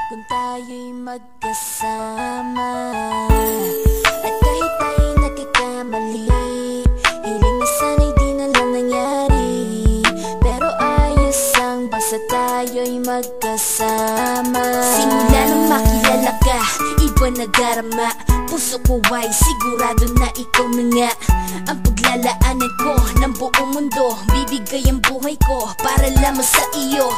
kung tayo'y magkasama. At kahit tayo'y nagkakamali, hiling na sana'y di na lang nangyari. Pero ayos ang basta tayo'y magkasama. Simula nang makilala ka, iba na darama. Puso ko ay sigurado na ikaw na nga ang paglalaanan ko ng buong mundo. Bibigay ang buhay ko para lamang sa iyo.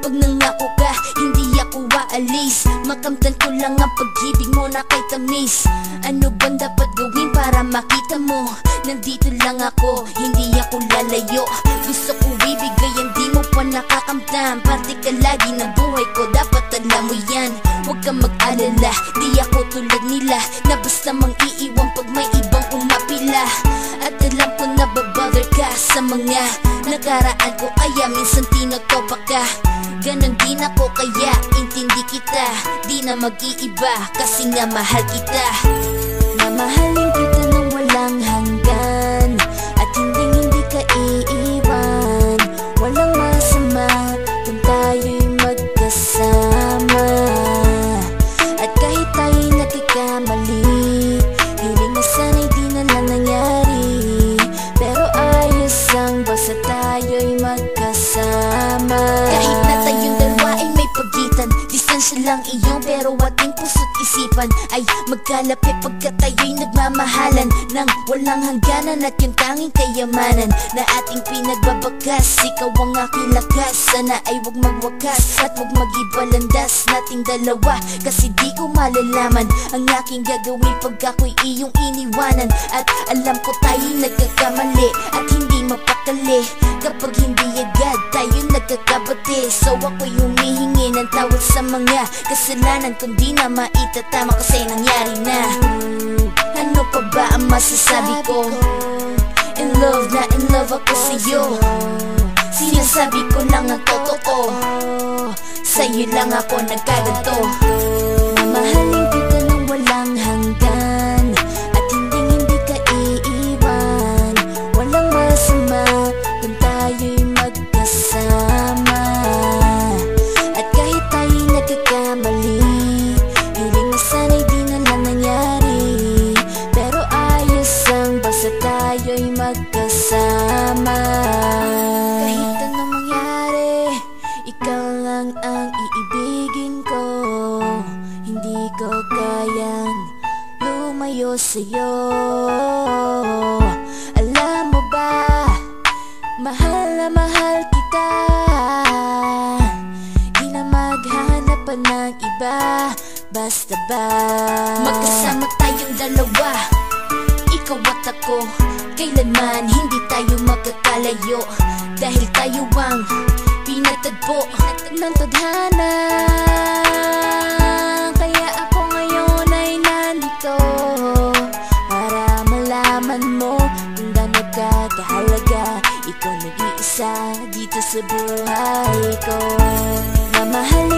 Pag nangako ka, hindi ako aalis. Makamtan ko lang ang pag-ibig mo na kay tamis. Ano bang dapat gawin para makita mo? Nandito lang ako, hindi ako lalayo. Gusto ko ibigay ang di mo pa nakakamtan. Parte ka lagi ng buhay ko, dapat alam mo yan. Huwag kang mag-alala, di ako tulad nila na basta mang iiwan pag may ibang umapila. At alam ko na babother ka sa mga nakaraan ko, kaya minsan tinotopa ka. Ganon din ako kaya intindi kita. Di na mag-iiba kasi nga mahal kita. Mamahalin kita nang walang hanggan, at hindi ka iiwan. Walang masama kung tayo'y magkasama. At kahit tayo'y nagkakamali, hiling na sana'y di na lang nangyari. Pero ayos ang basta tayo'y magkasama. Kahit na tayong dalawa ay may pagitan, distansya lang iyon pero ating puso't isipan ay magkalapit pagkat tayo'y nagmamahalan ng walang hangganan. At yung tanging kayamanan na ating pinagbabakas, ikaw ang aking lakas. Sana ay wag magwakas at wag mag-ibalandas nating dalawa, kasi di ko malalaman ang aking gagawin pag ako'y iyong iniwanan. At alam ko tayo'y nagkakamali at hindi mapakali kapag hindi agad tayo nagkakabati. So ako'y humihingi ng tawad sa mga kasalanan kung di na maitatama kasi nangyari na. Ano pa ba ang masasabi ko? In love na in love ako sa'yo. Sinasabi ko lang ang totoo, sa'yo lang ako nagkaganto. Mamahalin kita nang walang hanggan, at hindi ka iiwan. Walang masama kung tayo'y magkasama. At kahit tayo'y nagkakamali, hiling na sana'y di na lang nangyari. Pero ayos ang basta tayo'y magkasama. Kahit anong mangyari, ikaw lang ang iibigin ko. Hindi ko kayang lumayo sa'yo. Alam mo ba, mahal na mahal kita. Di na maghahanap pa ng iba, basta ba magkasama tayong dalawa, ikaw at ako. Kailanman hindi tayo magkakalayo, dahil tayo ang pinatagpo ng tadhana. Kaya ako ngayon ay nandito para malaman mo kung gaano ka kahalaga. Ikaw nag-iisa dito sa buhay ko. Mamahalin